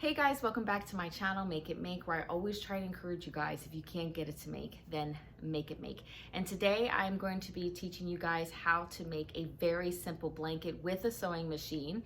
Hey guys, welcome back to my channel, Make It Make, where I always try to encourage you guys, if you can't get it to make, then make it make. And today I'm going to be teaching you guys how to make a very simple blanket with a sewing machine.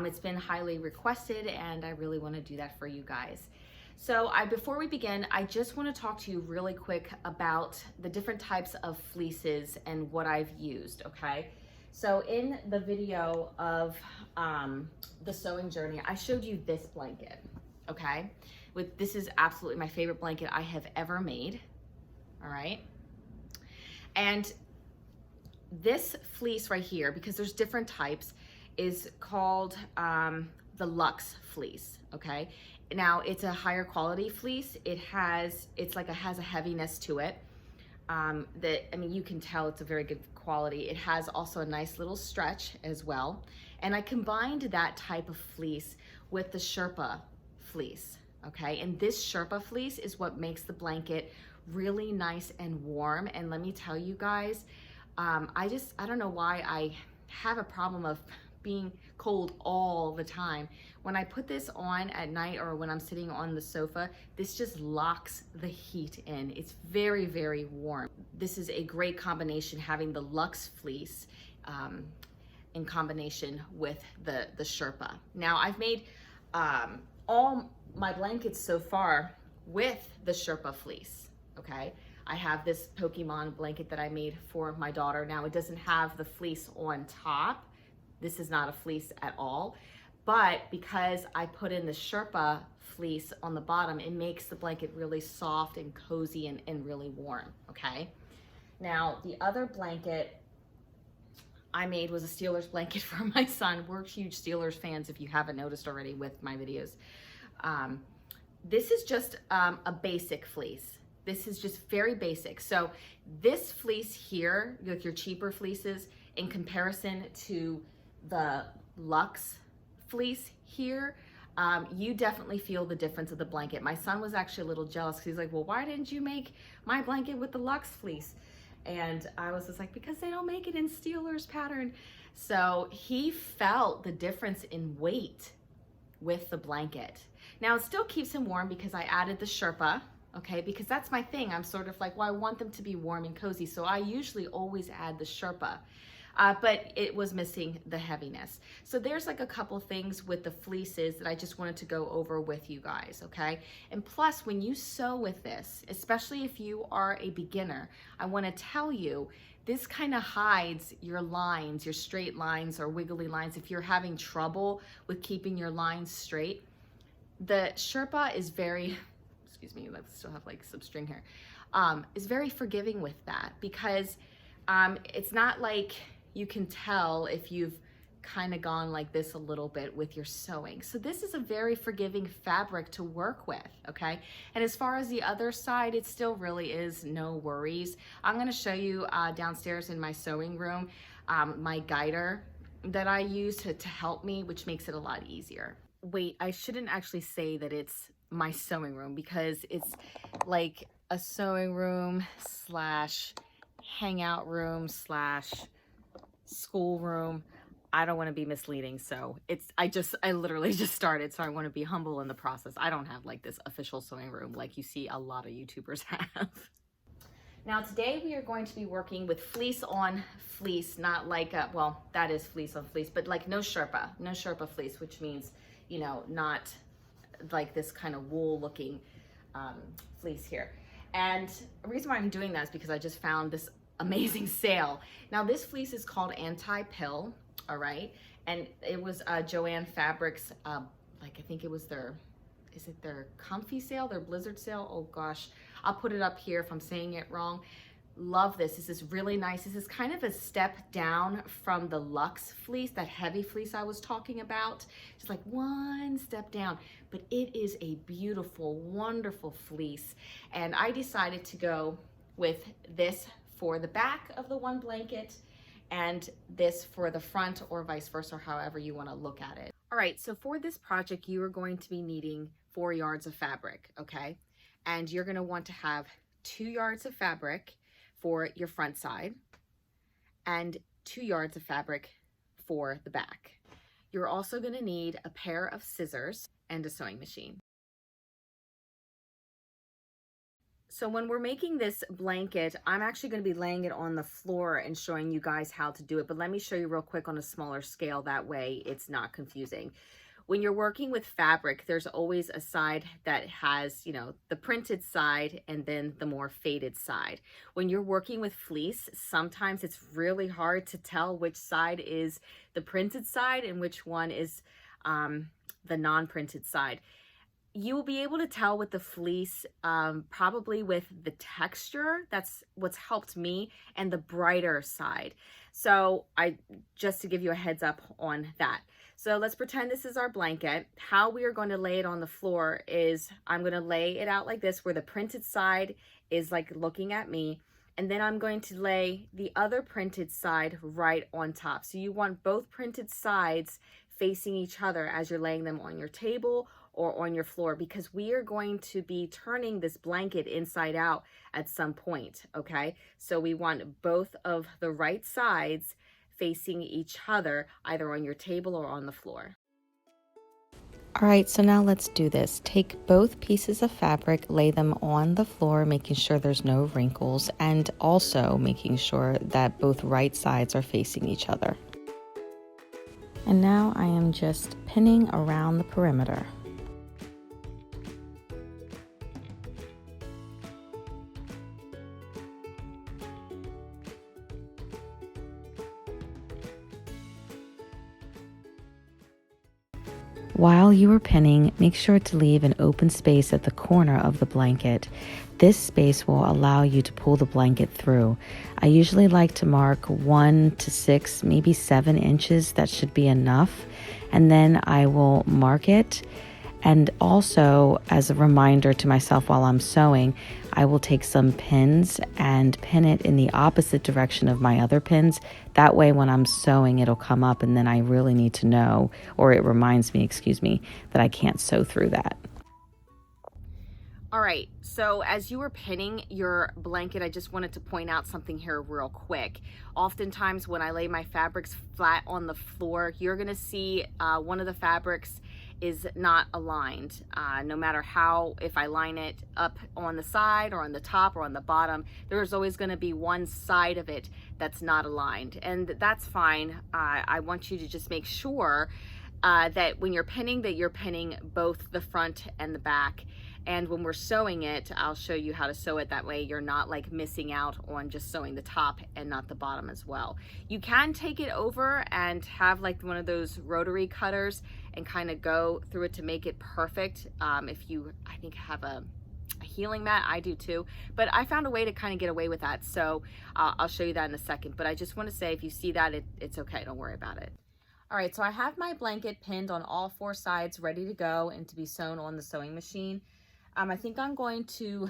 It's been highly requested and I really want to do that for you guys. So before we begin, I just want to talk to you really quick about the different types of fleeces and what I've used, okay? So in the video of the sewing journey, I showed you this blanket, okay? This is absolutely my favorite blanket I have ever made, all right? And this fleece right here, because there's different types, is called the Luxe fleece, okay? Now it's a higher quality fleece. It has a heaviness to it. You can tell it's a very good quality. It has also a nice little stretch as well. And I combined that type of fleece with the Sherpa fleece, okay? And this Sherpa fleece is what makes the blanket really nice and warm. And let me tell you guys, I don't know why I have a problem of being cold all the time. When I put this on at night or when I'm sitting on the sofa, this just locks the heat in. It's very, very warm. This is a great combination, having the Luxe fleece in combination with the Sherpa. Now I've made all my blankets so far with the Sherpa fleece, okay? I have this Pokemon blanket that I made for my daughter. Now it doesn't have the fleece on top. This is not a fleece at all, but because I put in the Sherpa fleece on the bottom, it makes the blanket really soft and cozy and really warm, okay? Now, the other blanket I made was a Steelers blanket for my son. We're huge Steelers fans, if you haven't noticed already with my videos. This is just a basic fleece. This is just very basic. So this fleece here, like your cheaper fleeces, in comparison to the Luxe fleece here, you definitely feel the difference of the blanket. My son was actually a little jealous because he's like, well, why didn't you make my blanket with the Luxe fleece? And I was just like, because they don't make it in Steelers pattern. So he felt the difference in weight with the blanket. Now it still keeps him warm because I added the Sherpa, okay? Because that's my thing. I'm sort of like, well, I want them to be warm and cozy. So I usually always add the Sherpa. But it was missing the heaviness. So there's like a couple things with the fleeces that I just wanted to go over with you guys, okay? And plus, when you sew with this, especially if you are a beginner, I want to tell you, this kind of hides your lines, your straight lines or wiggly lines. If you're having trouble with keeping your lines straight, the Sherpa is very, excuse me, I still have like some string here, is very forgiving with that, because it's not like you can tell if you've kind of gone like this a little bit with your sewing. So this is a very forgiving fabric to work with, okay? And as far as the other side, it still really is no worries. I'm gonna show you downstairs in my sewing room, my guider that I use to help me, which makes it a lot easier. Wait, I shouldn't actually say that it's my sewing room, because it's like a sewing room slash hangout room slash school room. I don't want to be misleading, so I literally just started, so I want to be humble in the process. I don't have like this official sewing room like you see a lot of YouTubers have. Now today we are going to be working with fleece on fleece, not like well, that is fleece on fleece, but like no Sherpa fleece, which means, you know, not like this kind of wool looking fleece here. And the reason why I'm doing that is because I just found this amazing sale. Now this fleece is called Anti-Pill, all right? And it was Joann Fabrics, like I think it was their comfy sale, their blizzard sale? Oh gosh, I'll put it up here if I'm saying it wrong. Love this. This is really nice. This is kind of a step down from the Luxe fleece, that heavy fleece I was talking about. Just like one step down, but it is a beautiful, wonderful fleece. And I decided to go with this for the back of the one blanket and this for the front, or vice versa, however you want to look at it. All right, so for this project, you are going to be needing 4 yards of fabric, okay? And you're gonna want to have 2 yards of fabric for your front side and 2 yards of fabric for the back. You're also gonna need a pair of scissors and a sewing machine. So when we're making this blanket, I'm actually going to be laying it on the floor and showing you guys how to do it. But let me show you real quick on a smaller scale. That way it's not confusing. When you're working with fabric, there's always a side that has, you know, the printed side and then the more faded side. When you're working with fleece, sometimes it's really hard to tell which side is the printed side and which one is the non-printed side. You will be able to tell with the fleece, probably with the texture. That's what's helped me, and the brighter side. So just to give you a heads up on that. So let's pretend this is our blanket. How we are going to lay it on the floor is I'm going to lay it out like this, where the printed side is like looking at me. And then I'm going to lay the other printed side right on top. So you want both printed sides facing each other as you're laying them on your table or on your floor, because we are going to be turning this blanket inside out at some point, okay? So we want both of the right sides facing each other, either on your table or on the floor. All right, so now let's do this. Take both pieces of fabric, lay them on the floor, making sure there's no wrinkles, and also making sure that both right sides are facing each other. And now I am just pinning around the perimeter. While you are pinning, make sure to leave an open space at the corner of the blanket. This space will allow you to pull the blanket through. I usually like to mark 1 to 6, maybe 7 inches. That should be enough. And then I will mark it. And also, as a reminder to myself while I'm sewing, I will take some pins and pin it in the opposite direction of my other pins. That way, when I'm sewing, it'll come up, and then I really need to know, or it reminds me, that I can't sew through that. All right, so as you were pinning your blanket, I just wanted to point out something here real quick. Oftentimes when I lay my fabrics flat on the floor, you're gonna see one of the fabrics is not aligned. No matter how, if I line it up on the side or on the top or on the bottom, there's always gonna be one side of it that's not aligned, and that's fine. I want you to just make sure that when you're pinning, that you're pinning both the front and the back. And when we're sewing it, I'll show you how to sew it. That way you're not like missing out on just sewing the top and not the bottom as well. You can take it over and have like one of those rotary cutters and kind of go through it to make it perfect. If you, I think, have a healing mat, I do too, but I found a way to kind of get away with that. So I'll show you that in a second. But I just want to say, if you see that, it's okay, don't worry about it. All right, so I have my blanket pinned on all 4 sides, ready to go and to be sewn on the sewing machine. I think I'm going to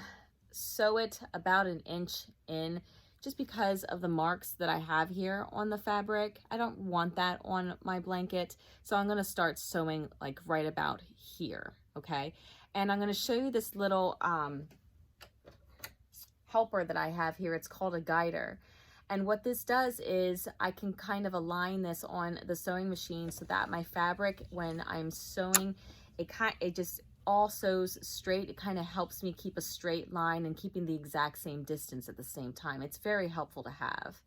sew it about 1 inch in, just because of the marks that I have here on the fabric. I don't want that on my blanket, so I'm gonna start sewing like right about here, okay? And I'm gonna show you this little helper that I have here. It's called a guider. And what this does is I can kind of align this on the sewing machine so that my fabric, when I'm sewing, it just all sews straight. It kind of helps me keep a straight line and keeping the exact same distance at the same time. It's very helpful to have.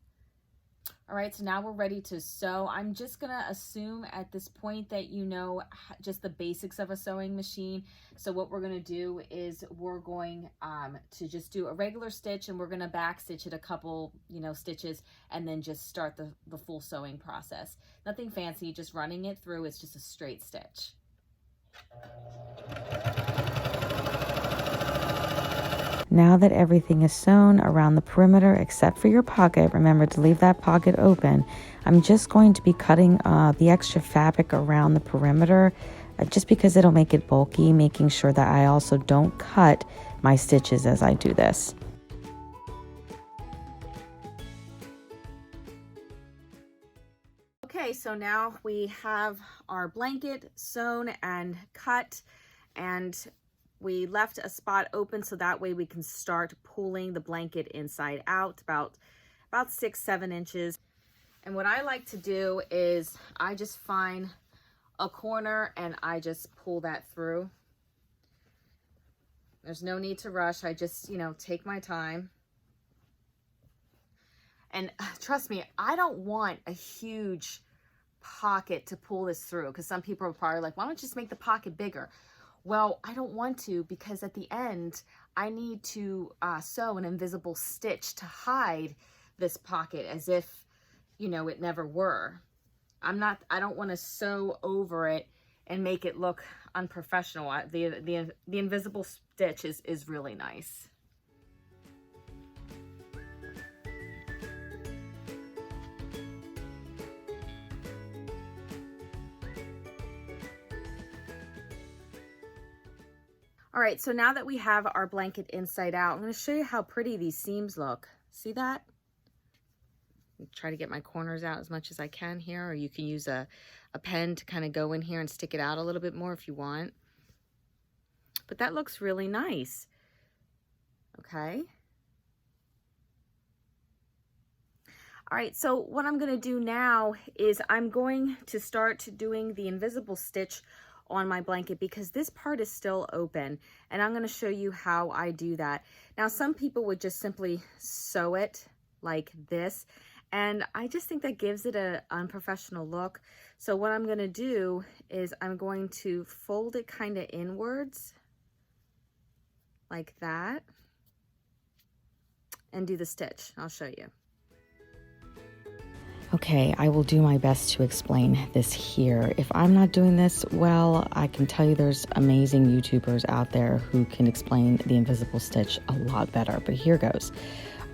All right, so now we're ready to sew. I'm just gonna assume at this point that you know just the basics of a sewing machine. So what we're gonna do is we're going to just do a regular stitch, and we're gonna back stitch it a couple, stitches, and then just start the full sewing process. Nothing fancy, just running it through. It's just a straight stitch. Now that everything is sewn around the perimeter except for your pocket, remember to leave that pocket open, I'm just going to be cutting the extra fabric around the perimeter just because it'll make it bulky, making sure that I also don't cut my stitches as I do this. Okay, so now we have our blanket sewn and cut, and we left a spot open so that way we can start pulling the blanket inside out about 6-7 inches. And what I like to do is I just find a corner and I just pull that through. There's no need to rush. I just, you know, take my time. And trust me, I don't want a huge pocket to pull this through, because some people are probably like, why don't you just make the pocket bigger? Well, I don't want to, because at the end, I need to sew an invisible stitch to hide this pocket as if, you know, it never were. I don't want to sew over it and make it look unprofessional. The invisible stitch is really nice. All right, so now that we have our blanket inside out, I'm going to show you how pretty these seams look. See that? Try to get my corners out as much as I can here, or you can use a pen to kind of go in here and stick it out a little bit more if you want. But that looks really nice. Okay. All right, so what I'm going to do now is I'm going to start doing the invisible stitch on my blanket, because this part is still open, and I'm going to show you how I do that. Now, some people would just simply sew it like this, and I just think that gives it an unprofessional look. So what I'm going to do is I'm going to fold it kind of inwards like that and do the stitch. I'll show you. Okay, I will do my best to explain this here. If I'm not doing this well, I can tell you there's amazing YouTubers out there who can explain the invisible stitch a lot better, but here goes.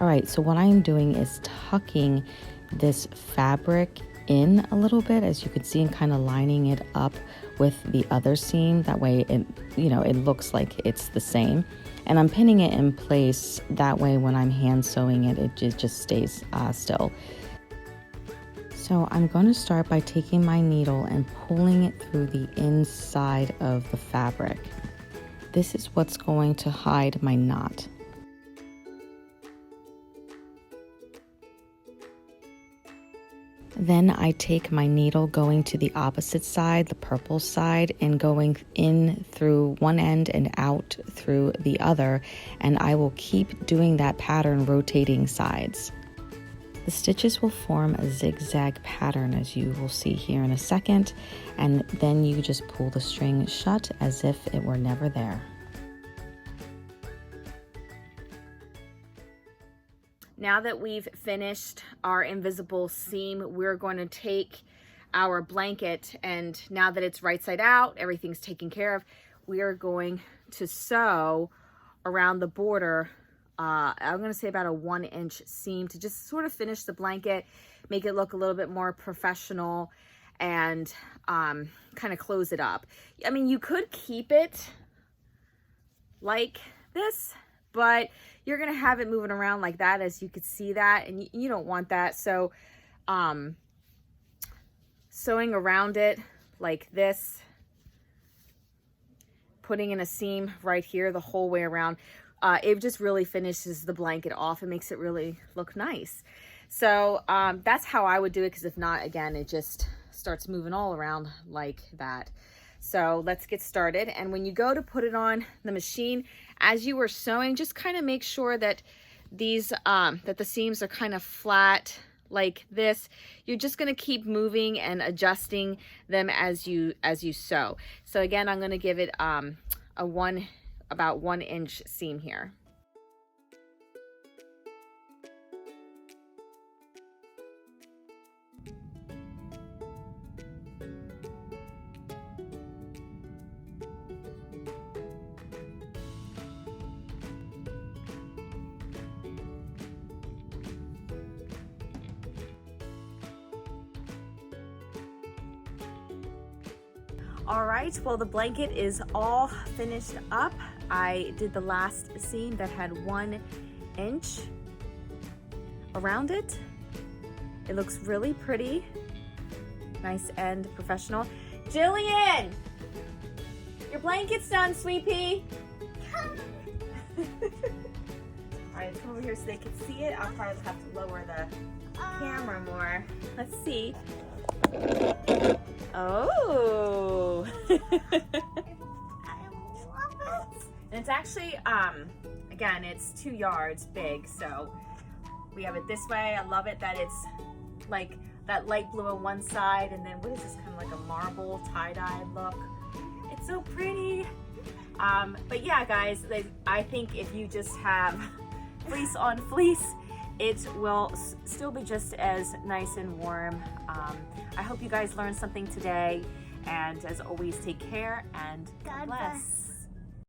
All right, so what I'm doing is tucking this fabric in a little bit, as you can see, and kind of lining it up with the other seam. That way it, you know, it looks like it's the same. And I'm pinning it in place. That way when I'm hand sewing it, it just stays still. So I'm going to start by taking my needle and pulling it through the inside of the fabric. This is what's going to hide my knot. Then I take my needle going to the opposite side, the purple side, and going in through one end and out through the other, and I will keep doing that pattern, rotating sides. The stitches will form a zigzag pattern, as you will see here in a second, and then you just pull the string shut as if it were never there. Now that we've finished our invisible seam, we're going to take our blanket, and now that it's right side out, everything's taken care of, we are going to sew around the border. I'm going to say about a 1-inch seam to just sort of finish the blanket, make it look a little bit more professional, and kind of close it up. I mean, you could keep it like this, but you're going to have it moving around like that, as you could see that, and you don't want that. So sewing around it like this, putting in a seam right here the whole way around, it just really finishes the blanket off and makes it really look nice. So that's how I would do it, because if not, again, it just starts moving all around like that. So let's get started. And when you go to put it on the machine, as you are sewing, just kind of make sure that these that the seams are kind of flat like this. You're just going to keep moving and adjusting them as you sew. So again, I'm going to give it about 1-inch seam here. All right, well, the blanket is all finished up. I did the last seam that had 1 inch around it. It looks really pretty, nice and professional. Jillian, your blanket's done, sweet pea. All right, let's come over here so they can see it. I'll probably have to lower the camera more. Let's see. Oh. And it's actually, again, it's 2 yards big, so we have it this way. I love it that it's like that light blue on one side, and then what is this, kind of like a marble tie-dye look. It's so pretty. But yeah, guys, I think if you just have fleece on fleece, it will still be just as nice and warm. I hope you guys learned something today, and as always, take care and God bless.